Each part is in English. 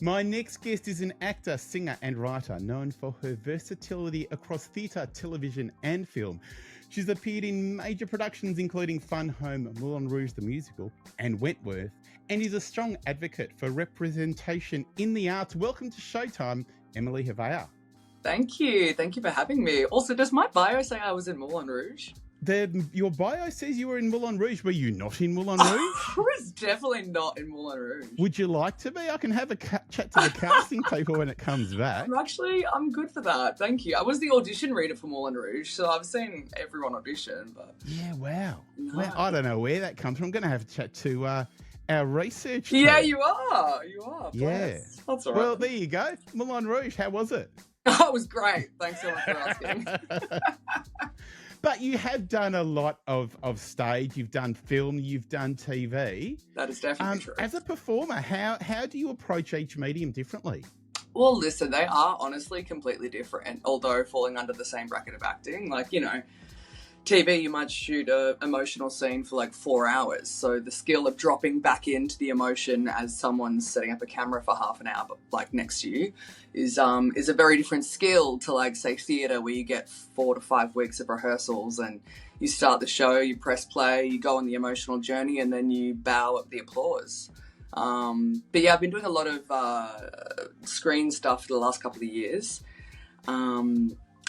My next guest is an actor, singer, and writer known for her versatility across theatre, television, and film. She's appeared in major productions including Fun Home, Moulin Rouge the Musical, and Wentworth, and is a strong advocate for representation in the arts. Welcome to Showtime, Emily Havea. Thank you. Thank you for having me. Also, does my bio say I was in Moulin Rouge? Your bio says you were in Moulin Rouge. Were you not in Moulin Rouge? I was definitely not in Moulin Rouge. Would you like to be? I can have a chat to the casting people when it comes back. I'm good for that. Thank you. I was the audition reader for Moulin Rouge, so I've seen everyone audition. But yeah, wow. No. Well, I don't know where that comes from. I'm going to have to chat to our research Yeah, team. You are. Yeah. That's all right. Well, there you go. Moulin Rouge, how was it? It was great. Thanks so much for asking. But you have done a lot of stage. You've done film. You've done TV. That is definitely true. As a performer, how do you approach each medium differently? Well, listen, they are honestly completely different, although falling under the same bracket of acting. Like, TV, you might shoot an emotional scene for like 4 hours. So the skill of dropping back into the emotion as someone's setting up a camera for half an hour, like next to you, is a very different skill to like, say, theatre, where you get 4 to 5 weeks of rehearsals and you start the show, you press play, you go on the emotional journey, and then you bow at the applause. But yeah, I've been doing a lot of screen stuff for the last couple of years.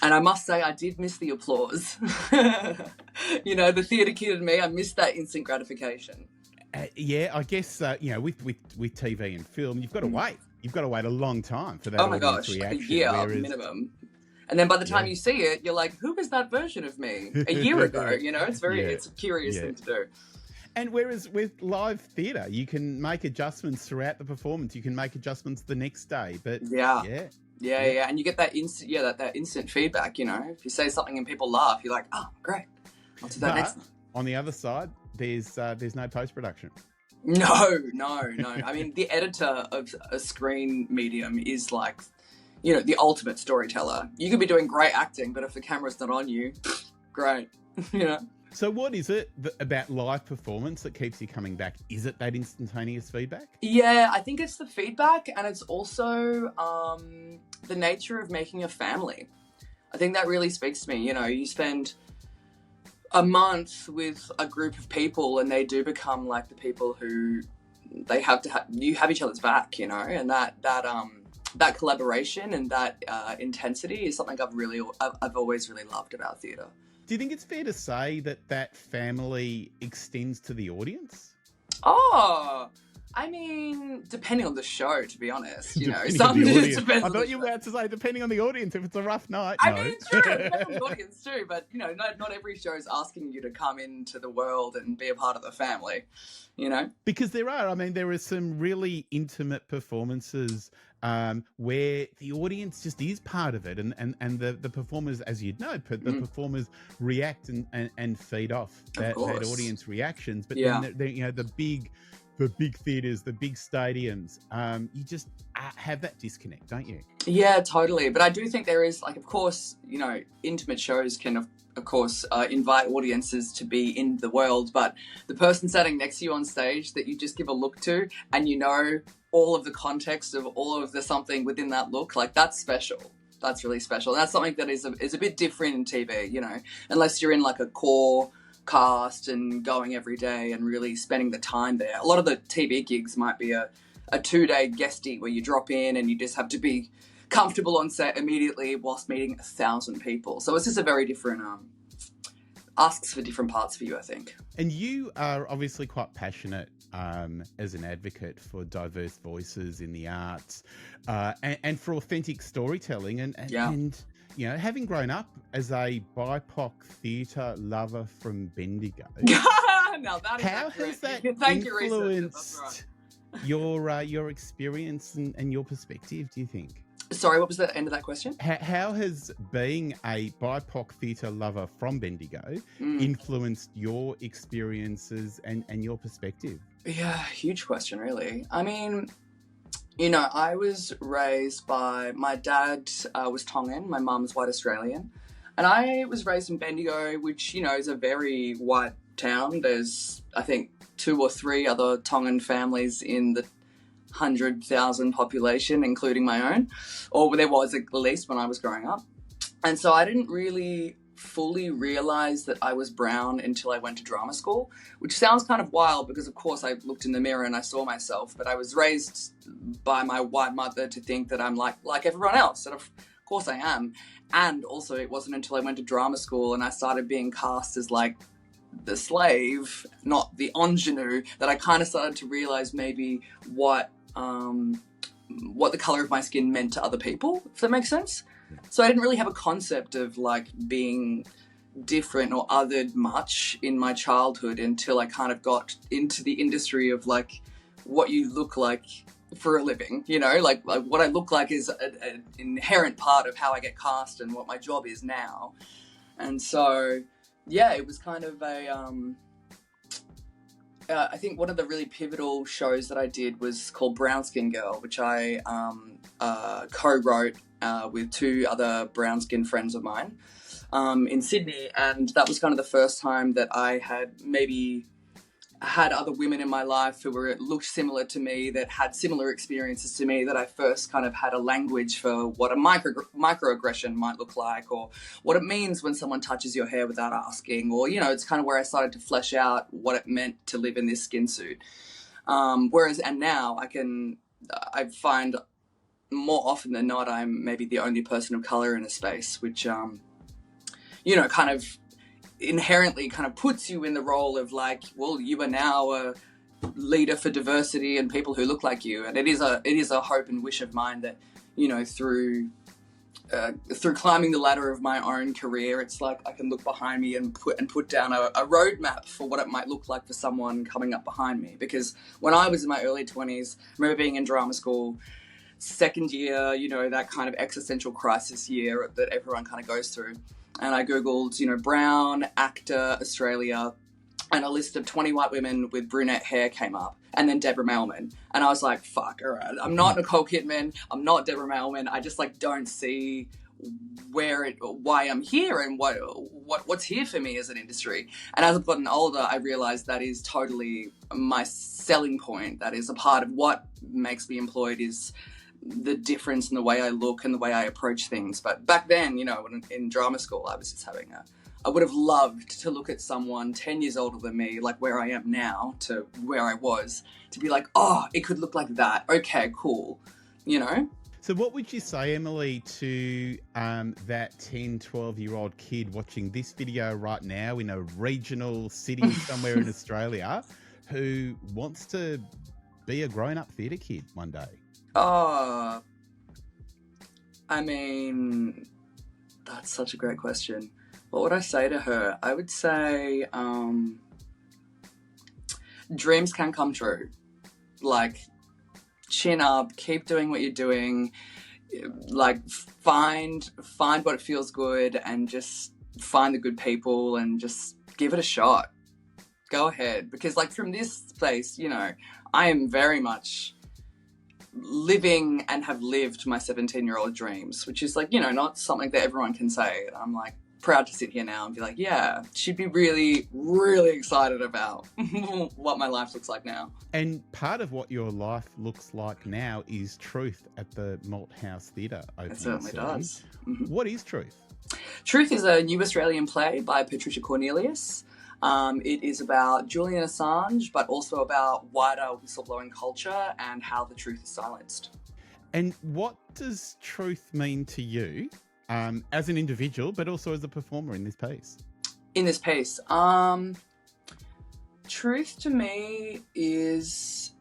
And I must say, I did miss the applause. The theatre kid in me, I missed that instant gratification. Yeah, I guess, with TV and film, you've got to wait. You've got to wait a long time for that oh my gosh, reaction. A year minimum. And then by the time you see it, you're like, who is that version of me a year ago? It's a curious thing to do. And whereas with live theatre, you can make adjustments throughout the performance. You can make adjustments the next day. But Yeah, and you get that instant, that instant feedback. If you say something and people laugh, you're like, oh, great, I'll do that next time. On the other side, there's no post-production. No. I mean, the editor of a screen medium is like, the ultimate storyteller. You could be doing great acting, but if the camera's not on you, great, So what is it about live performance that keeps you coming back? Is it that instantaneous feedback? Yeah, I think it's the feedback, and it's also the nature of making a family. I think that really speaks to me. You spend a month with a group of people, and they do become like the people who they have to you have each other's back, and that collaboration and that intensity is something I've always really loved about theatre. Do you think it's fair to say that family extends to the audience? Oh, I mean, depending on the show, to be honest. I thought you were about to say depending on the audience, if it's a rough night. I mean, true, depending on the audience too, but, not every show is asking you to come into the world and be a part of the family, Because there are some really intimate performances where the audience just is part of it, and the performers, as you'd know, the performers react and feed off that audience reactions. But then the big theatres, the big stadiums, you just have that disconnect, don't you? Yeah, totally. But I do think there is, like, of course, intimate shows can, of course, invite audiences to be in the world, but the person sitting next to you on stage that you just give a look to, and all of the context of all of the something within that look, like, that's special. That's really special. And that's something that is a bit different in TV, unless you're in like a core cast and going every day and really spending the time there. A lot of the TV gigs might be a 2-day guesty where you drop in and you just have to be comfortable on set immediately whilst meeting 1,000 people. So it's just a very different, asks for different parts for you, I think. And you are obviously quite passionate as an advocate for diverse voices in the arts and for authentic storytelling. And having grown up as a BIPOC theatre lover from Bendigo, now that is how has that influenced your experience and your perspective, do you think? Sorry, what was the end of that question? How has being a BIPOC theatre lover from Bendigo influenced your experiences and your perspective? Yeah, huge question, really. I mean, I was raised by, my dad was Tongan, my mum's white Australian, and I was raised in Bendigo, which, is a very white town. There's, I think, 2 or 3 other Tongan families in the 100,000 population, including my own, or there was at least when I was growing up. And so I didn't really fully realize that I was brown until I went to drama school, which sounds kind of wild because, of course, I looked in the mirror and I saw myself, but I was raised by my white mother to think that I'm like everyone else, and of course I am. And also it wasn't until I went to drama school and I started being cast as like the slave, not the ingenue, that I kind of started to realize maybe what the color of my skin meant to other people, if that makes sense. So I didn't really have a concept of like being different or othered much in my childhood until I kind of got into the industry of like what you look like for a living, you know, like what I look like is an inherent part of how I get cast and what my job is now. And so, yeah, it was kind of I think one of the really pivotal shows that I did was called Brown Skin Girl, which I co-wrote with two other brown skin friends of mine in Sydney. And that was kind of the first time that I had maybe had other women in my life who looked similar to me, that had similar experiences to me, that I first kind of had a language for what a microaggression might look like, or what it means when someone touches your hair without asking, or, you know, it's kind of where I started to flesh out what it meant to live in this skin suit. And now I find more often than not, I'm maybe the only person of color in a space, which, you know, kind of inherently kind of puts you in the role of like, well, you are now a leader for diversity and people who look like you. And it is a hope and wish of mine that, you know, through climbing the ladder of my own career, it's like I can look behind me and put down a roadmap for what it might look like for someone coming up behind me. Because when I was in my early 20s, I remember being in drama school, second year, you know, that kind of existential crisis year that everyone kind of goes through. And I Googled, you know, brown actor Australia, and a list of 20 white women with brunette hair came up, and then Deborah Mailman. And I was like, fuck, all right, I'm not Nicole Kidman, I'm not Deborah Mailman. I just like don't see why I'm here and what's here for me as an industry. And as I've gotten older, I realized that is totally my selling point. That is a part of what makes me employed, is the difference in the way I look and the way I approach things. But back then, you know, when in drama school, I was just I would have loved to look at someone 10 years older than me, like where I am now to where I was, to be like, oh, it could look like that. Okay, cool. You know? So what would you say, Emily, to that 10, 12-year-old kid watching this video right now in a regional city somewhere in Australia who wants to be a grown-up theatre kid one day? Oh, I mean, that's such a great question. What would I say to her? I would say dreams can come true. Like, chin up, keep doing what you're doing. Like, find what feels good and just find the good people and just give it a shot. Go ahead. Because, like, from this place, you know, I am very much living and have lived my 17-year-old dreams, which is like, you know, not something that everyone can say. And I'm like proud to sit here now and be like, yeah, she'd be really, really excited about what my life looks like now. And part of what your life looks like now is Truth at the Malthouse Theatre opening. It certainly does. Mm-hmm. What is Truth? Truth is a new Australian play by Patricia Cornelius. It is about Julian Assange, but also about wider whistleblowing culture and how the truth is silenced. And what does truth mean to you as an individual, but also as a performer in this piece? In this piece, truth to me is,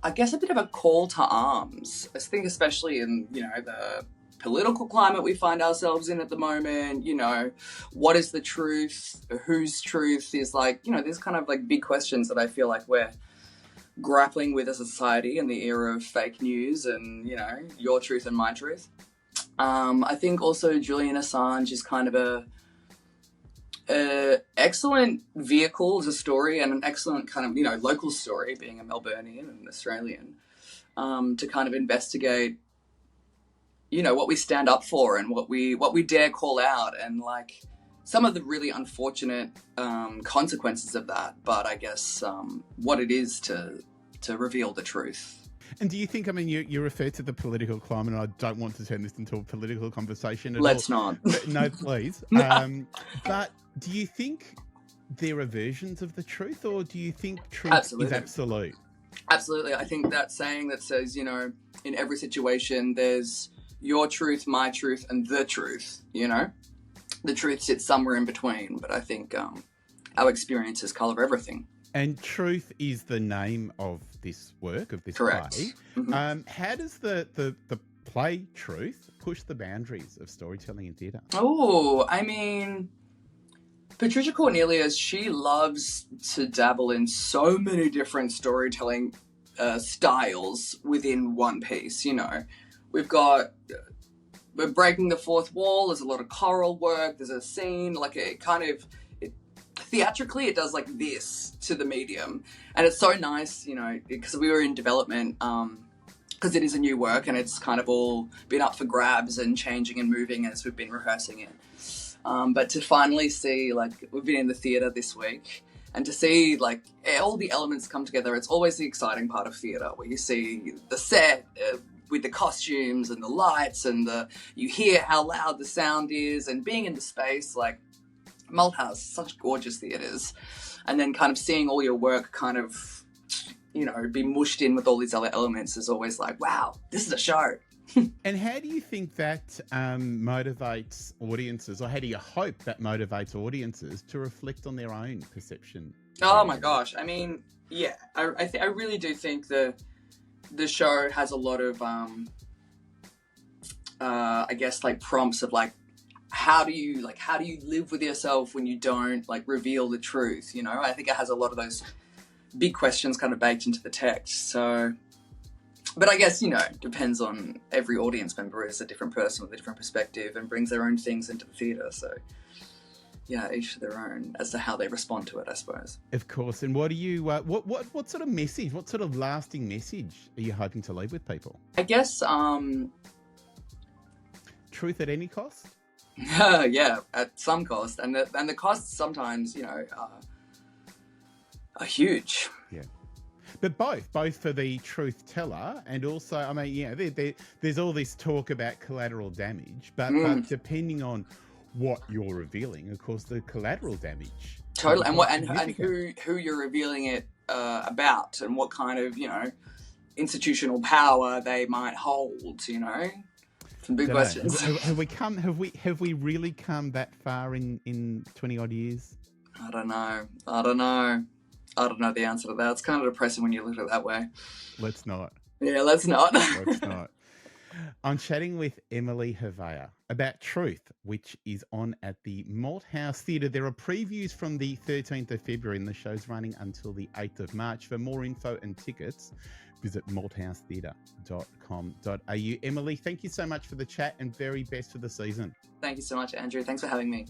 I guess, a bit of a call to arms. I think especially in, you know, the political climate we find ourselves in at the moment, you know, what is the truth? Whose truth is, like, you know, there's kind of like big questions that I feel like we're grappling with as a society in the era of fake news and, you know, your truth and my truth. I think also Julian Assange is kind of a excellent vehicle as a story, and an excellent kind of, you know, local story, being a Melburnian and an Australian, to kind of investigate, you know, what we stand up for and what we dare call out, and like some of the really unfortunate consequences of that. But I guess what it is to reveal the truth. And do you think, I mean, you refer to the political climate, and I don't want to turn this into a political conversation at Let's all. not. No, please. But do you think there are versions of the truth, or do you think truth is absolute? Absolutely. I think that saying that says, in every situation, there's your truth, my truth, and the truth, The truth sits somewhere in between, but I think our experiences color everything. And truth is the name of this work, of this Correct. play. Mm-hmm. How does the play Truth push the boundaries of storytelling in theatre? Oh, I mean, Patricia Cornelius, she loves to dabble in so many different storytelling styles within one piece, We're breaking the fourth wall, there's a lot of choral work, there's a scene, theatrically it does like this to the medium. And it's so nice, because we were in development, because it is a new work and it's kind of all been up for grabs and changing and moving as we've been rehearsing it. But to finally see, we've been in the theatre this week, and to see, all the elements come together, it's always the exciting part of theatre, where you see the set with the costumes and the lights, and you hear how loud the sound is, and being in the space, Malthouse, such gorgeous theatres, and then kind of seeing all your work kind of, be mushed in with all these other elements is always wow, this is a show. And how do you think that motivates audiences, or how do you hope that motivates audiences to reflect on their own perception? Oh my gosh. I mean, yeah, I really do think the show has a lot of, prompts of how do you live with yourself when you don't reveal the truth? I think it has a lot of those big questions kind of baked into the text. So, but I guess, depends on every audience member is a different person with a different perspective and brings their own things into the theatre. So, yeah, each to their own as to how they respond to it, I suppose. Of course. And what do you, what sort of message, what sort of lasting message are you hoping to leave with people? I guess, truth at any cost? Yeah, at some cost. And the costs sometimes, are huge. Yeah. But both for the truth teller and also, I mean, there's all this talk about collateral damage, but depending on what you're revealing, of course, the collateral damage. Totally, and who you're revealing it about, and what kind of institutional power they might hold. Some big questions. Have we really come that far in 20 odd years? I don't know the answer to that. It's kind of depressing when you look at it that way. Let's not. Yeah, let's not. Let's not. I'm chatting with Emily Havea about Truth, which is on at the Malthouse Theatre. There are previews from the 13th of February, and the show's running until the 8th of March. For more info and tickets, visit malthousetheatre.com.au. Emily, thank you so much for the chat, and very best for the season. Thank you so much, Andrew. Thanks for having me.